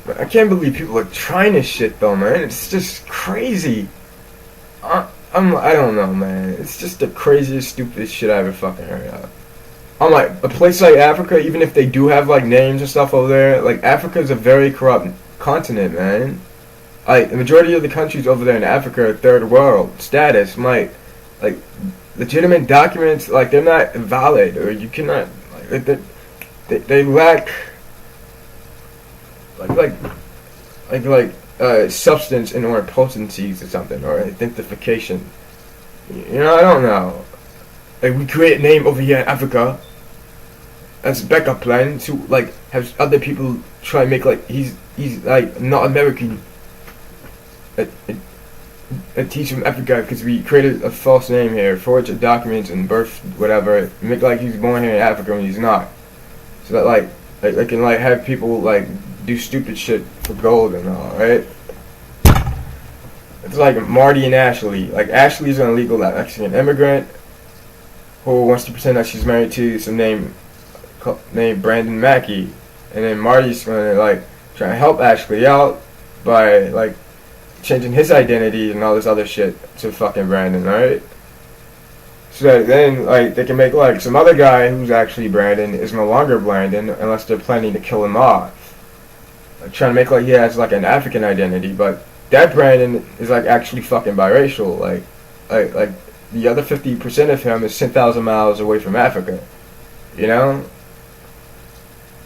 I can't believe people are trying this shit though, man. It's just crazy. I don't know, man. It's just the craziest, stupidest shit I ever fucking heard of. I'm like, a place like Africa, even if they do have like names and stuff over there, like Africa is a very corrupt continent, man. Like the majority of the countries over there in Africa are third world status. Like legitimate documents, like they're not valid, or you cannot. Like, they lack substance and or potencies or something, or identification. You know, I don't know. Like we create a name over here in Africa as a backup plan to like have other people try and make like he's like not American. And he's from Africa because we created a false name here, forged documents and birth whatever, make like he's born here in Africa when he's not. So that like they can like have people like do stupid shit for gold and all, right? It's like Marty and Ashley. Like Ashley's an illegal Mexican immigrant who wants to pretend that she's married to some named Brandon Mackey, and then Marty's gonna like try to help Ashley out by like changing his identity and all this other shit to fucking Brandon, right? So that then like they can make like some other guy who's actually Brandon is no longer Brandon unless they're planning to kill him off. Like trying to make like he has like an African identity, but that Brandon is like actually fucking biracial. Like the other 50% of him is 10,000 miles away from Africa. You know?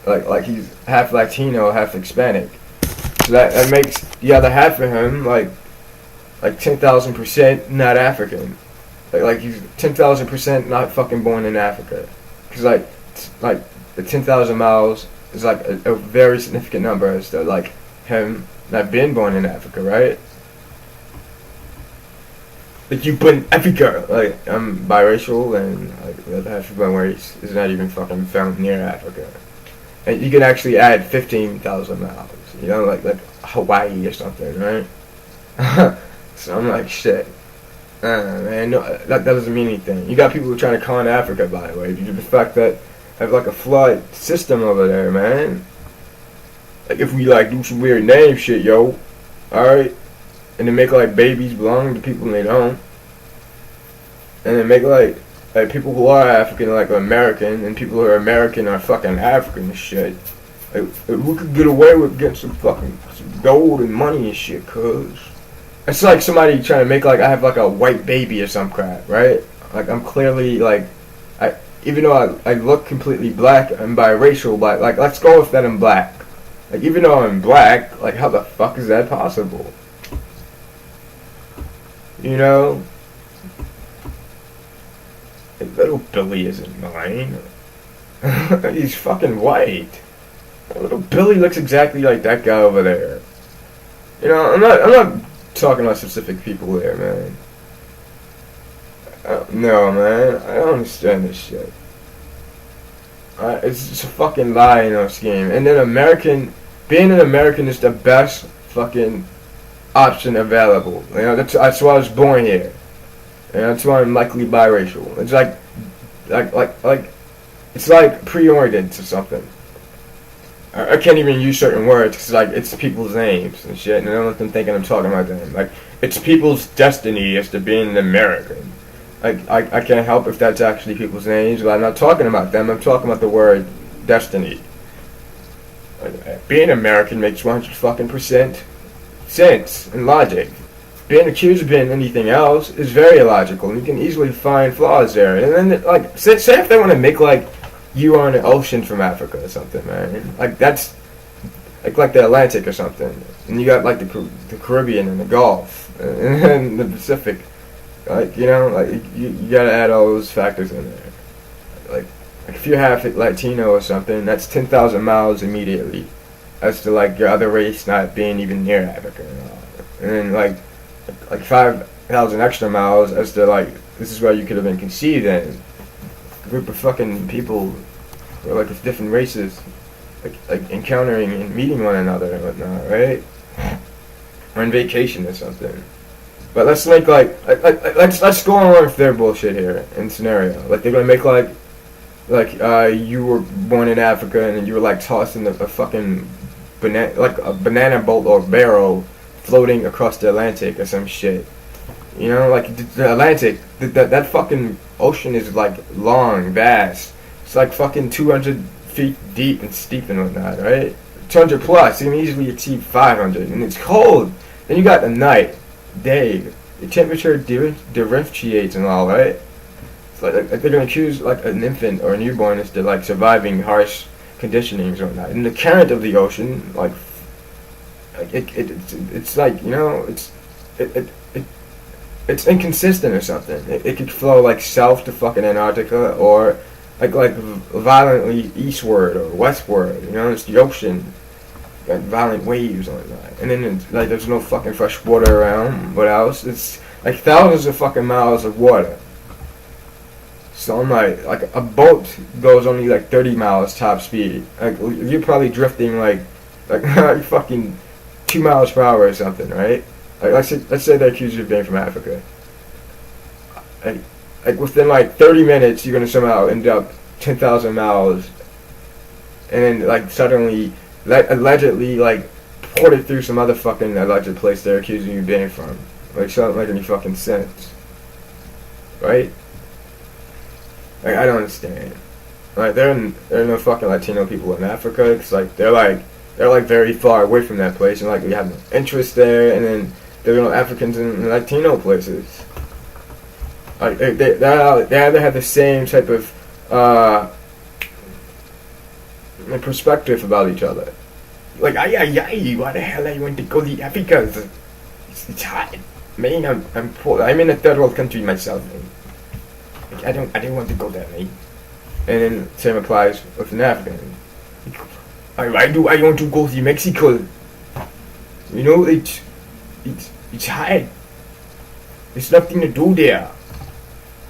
Like he's half Latino, half Hispanic. So that makes the other half of him like 10,000% not African. Like he's 10,000% not fucking born in Africa. Cause like the 10,000 miles is like a very significant number as to like him not being born in Africa, right? Like you put in Africa, like I'm biracial and like the other half of my race is not even fucking found near Africa. And you can actually add 15,000 miles, you know, like Hawaii or something, right? So I'm like, shit. Man, no, that doesn't mean anything. You got people who are trying to con Africa, by the way, due to the fact that I have like a flawed system over there, man. Like if we like do some weird name shit, yo, alright? And then make like babies belong to people and they don't. And then make like people who are African like American, and people who are American are fucking African and shit. Like we could get away with getting some gold and money and shit, cuz. It's like somebody trying to make like I have like a white baby or some crap, right? Like I'm clearly like, even though I look completely black, I'm biracial, but like let's go with that I'm black. Like even though I'm black, like how the fuck is that possible? You know? Like, little Billy isn't mine. He's fucking white. Little Billy looks exactly like that guy over there. You know, I'm not talking about specific people there, man. No, man. I don't understand this shit. It's just a fucking lie, you know, scheme. And then being an American is the best fucking option available. You know, that's why I was born here. And that's why I'm likely biracial. It's like it's like preordained to something. I can't even use certain words because like it's people's names and shit, and I don't want them thinking I'm talking about them. Like it's people's destiny as to being an American. Like I can't help if that's actually people's names, but I'm not talking about them. I'm talking about the word destiny. Like, being American makes 100% sense and logic. Being accused of being anything else is very illogical, and you can easily find flaws there. And then like say if they want to make like you are in the ocean from Africa or something, man. Like that's like the Atlantic or something, and you got like the Caribbean and the Gulf and the Pacific. Like you know, like you gotta add all those factors in there. Like if you're half Latino or something, that's 10,000 miles immediately, as to like your other race not being even near Africa and all. And then like 5,000 extra miles as to like this is where you could have been conceived in. Group of fucking people, or like of different races, like encountering and meeting one another and whatnot, right? Or on vacation or something. But let's make let's go on with their bullshit here in scenario. Like they're gonna make like you were born in Africa and then you were like tossed in a fucking like a banana boat or barrel floating across the Atlantic or some shit. You know, like the Atlantic, that fucking ocean is like long, vast. It's like fucking 200 feet deep and steep and whatnot, right? 200 plus, you can easily achieve 500, and it's cold. Then you got the night, day, the temperature differentiates and all, right? It's like they're gonna accuse like an infant or a newborn as to like surviving harsh conditionings or whatnot. And the current of the ocean, like it's like, you know, it's inconsistent or something. It could flow like south to fucking Antarctica or like violently eastward or westward. You know, it's the ocean, got violent waves on that. And then it's, like there's no fucking fresh water around. What else? It's like thousands of fucking miles of water. So I'm like a boat goes only like 30 miles top speed. Like you're probably drifting like fucking 2 miles per hour or something, right? Like let's say they accuse you of being from Africa. Like within like 30 minutes, you're gonna somehow end up 10,000 miles, and then like suddenly, allegedly like ported through some other fucking alleged place they're accusing you of being from. Like, so doesn't make any fucking sense, right? Like, I don't understand. Like, there are no fucking Latino people in Africa. Cause like they're very far away from that place, and like we have no interest there. And then there are no Africans in Latino places. Like they either have the same type of perspective about each other. Like, why the hell I went to go to Africa? It's hot, man. I'm poor. I'm in a third world country myself, man. Like, I didn't want to go there, man. And then same applies with an African. Why do I want to go to Mexico? You know, it's hot. There's nothing to do there.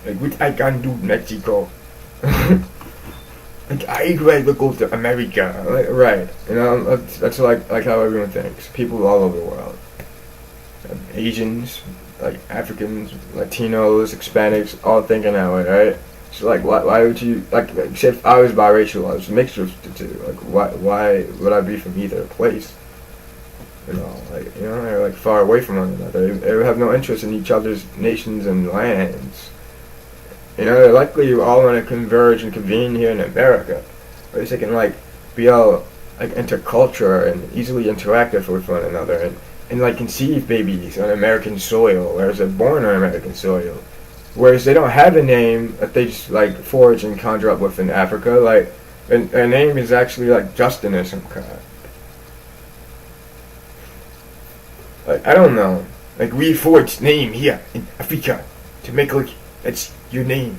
Like, what I can do in Mexico. Like, I'd rather go to America. Like, right. You know, that's like how everyone thinks. People all over the world. Asians, like Africans, Latinos, Hispanics, all thinking that way, right? So like, why would you, like, except if I was biracial, I was a mixture of the two. Like, why would I be from either place? You know, like, you know, they're like far away from one another. They have no interest in each other's nations and lands. You know, they're likely all want to converge and convene here in America, where they can like be all like intercultural and easily interactive with one another, and like conceive babies on American soil, whereas they're born on American soil. Whereas they don't have a name that they just like forge and conjure up with in Africa. Like their name is actually like Justin or some kind. Like, I don't know. Like, we forged name here in Africa to make like that's your name.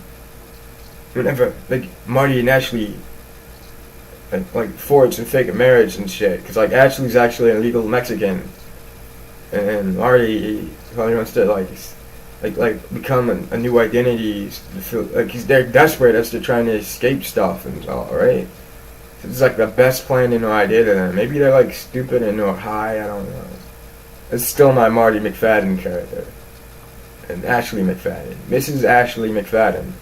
Whenever like Marty and Ashley like forged and fake marriage and shit, because like Ashley's actually a legal Mexican, and Marty probably wants to like become a new identity. Like they're desperate as to trying to escape stuff and all, right? So it's like the best plan and no idea to them. Maybe they're like stupid and or high. I don't know. It's still my Marty McFadden character, and Ashley McFadden, Mrs. Ashley McFadden.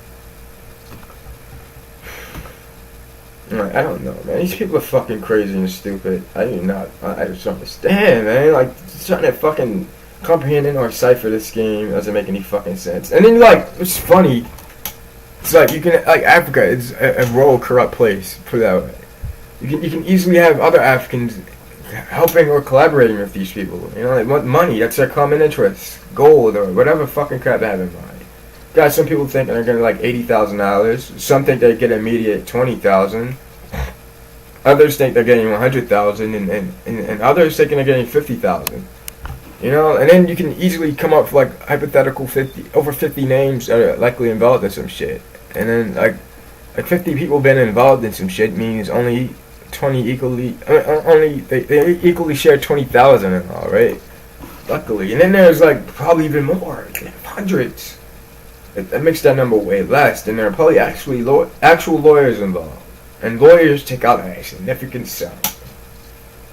I don't know, man. These people are fucking crazy and stupid. I just don't understand, man. Like, trying to fucking comprehend and or cipher this game doesn't make any fucking sense. And then, like, it's funny. It's like, you can, like, Africa is a rural, corrupt place, put it that way. You can easily have other Africans helping or collaborating with these people. You know, they want money. That's their common interest. Gold or whatever fucking crap they have in mind. Got some people thinking they're getting like $80,000. Some think they get immediate $20,000. Others think they're getting $100,000, and others thinking they're getting $50,000. You know, and then you can easily come up with like hypothetical over 50 names that are likely involved in some shit. And then like 50 people been involved in some shit means only 20 equally they equally share 20,000 and all, right? Luckily, and then there's like probably even more, hundreds. That makes that number way less. And there are probably actual lawyers involved, and lawyers take out a significant sum.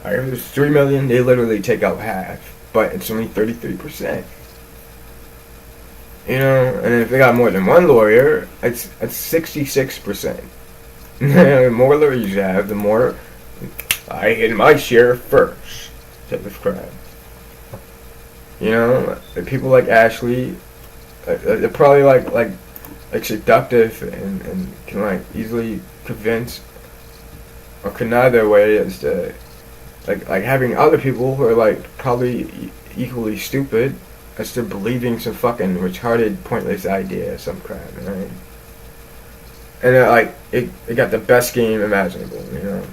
Alright, if it was $3 million, they literally take out half, but it's only 33%. You know, and if they got more than one lawyer, it's 66%. The more lawyers you have, the more I hit my share first type of crap. You know, people like Ashley, they're probably like seductive and can like easily convince or connive their way as to like having other people who are like probably equally stupid as to believing some fucking retarded, pointless idea or some crap, right? And it got the best game imaginable, you know.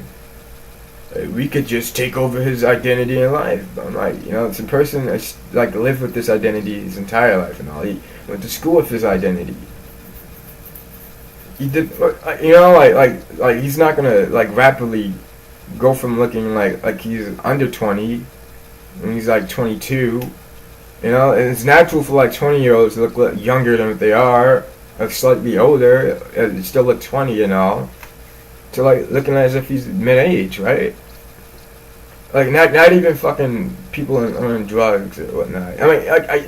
We could just take over his identity in life. I'm like, you know, it's a person that's like lived with this identity his entire life and all. He went to school with his identity. He did, you know, like he's not gonna like rapidly go from looking like he's under 20 when he's like 22. You know, and it's natural for like 20-year-olds to look younger than what they are, or slightly older, and still look 20, you know, to like looking as if he's mid-age, right? Like not even fucking people on drugs or whatnot. I mean,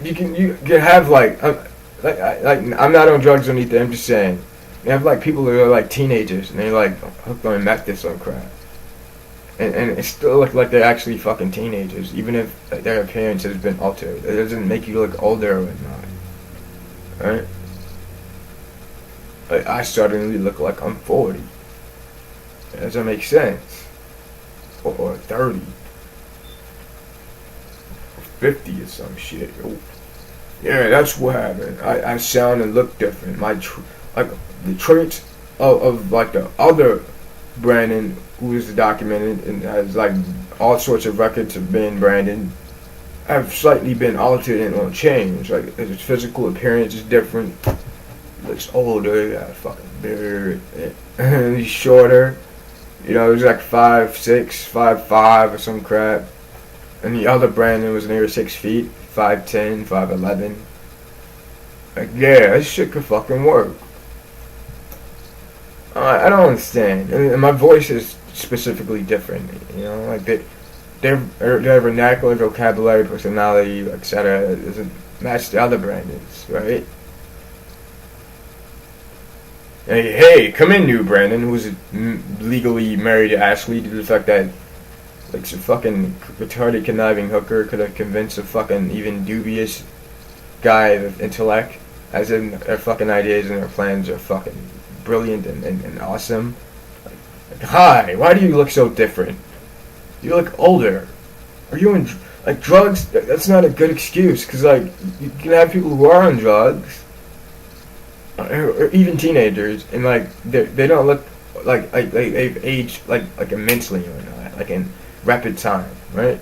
you can have like I'm not on drugs or anything. I'm just saying, you have like people who are like teenagers and they're like hooked on meth or some crap, and it still look like they're actually fucking teenagers, even if their appearance has been altered. It doesn't make you look older or whatnot, right? Like, I suddenly look like I'm 40. It doesn't make sense. Or 30. Or 50 or some shit. Yeah, that's what happened. I sound and look different. Like the traits of like the other Brandon, who is documented and has like all sorts of records of being Brandon, have slightly been altered and on change. Like his physical appearance is different. He looks older. He got a fucking beard. He's shorter. You know, he was like 5'6", 5'5", or some crap. And the other Brandon was near 6 feet, 5'10", 5'11". Like, yeah, this shit could fucking work. I don't understand. And my voice is specifically different. You know, like their vernacular, vocabulary, personality, etc. doesn't match the other Brandons, right? Hey, come in, new Brandon, who's legally married to Ashley, to the fact that like some fucking retarded conniving hooker could have convinced a fucking even dubious guy of intellect, as in their fucking ideas and their plans are fucking brilliant and awesome. Like, hi, why do you look so different? You look older. Are you in like drugs? That's not a good excuse, because like you can have people who are on drugs, or even teenagers, and like they don't look like they've aged like immensely or not, like in rapid time, right?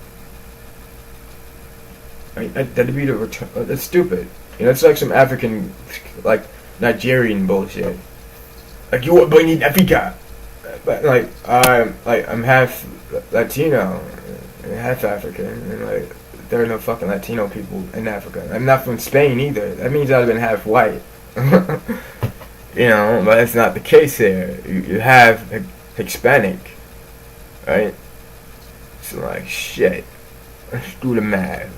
I mean, that'd be that's stupid. You know, it's like some African, like Nigerian bullshit. Like, you are born in Africa, but like I'm half Latino and half African, and like there are no fucking Latino people in Africa. I'm not from Spain either. That means I'd have been half white. You know, but that's not the case here. You have Hispanic, right? So like, shit. Let's do the math.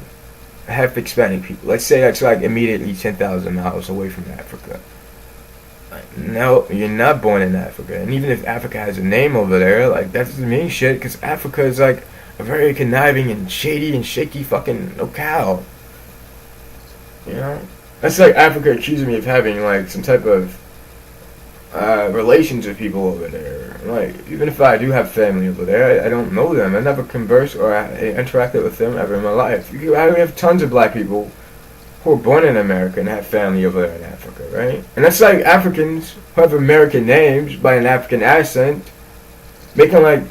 Half Hispanic people. Let's say that's like immediately 10,000 miles away from Africa. No, you're not born in Africa. And even if Africa has a name over there, like, that doesn't mean shit, because Africa is like a very conniving and shady and shaky fucking locale. You know? That's like Africa accusing me of having like some type of relations with people over there. Like, even if I do have family over there, I don't know them. I never converse or interacted with them ever in my life. I have tons of black people who are born in America and have family over there in Africa, right? And that's like Africans who have American names by an African accent, making like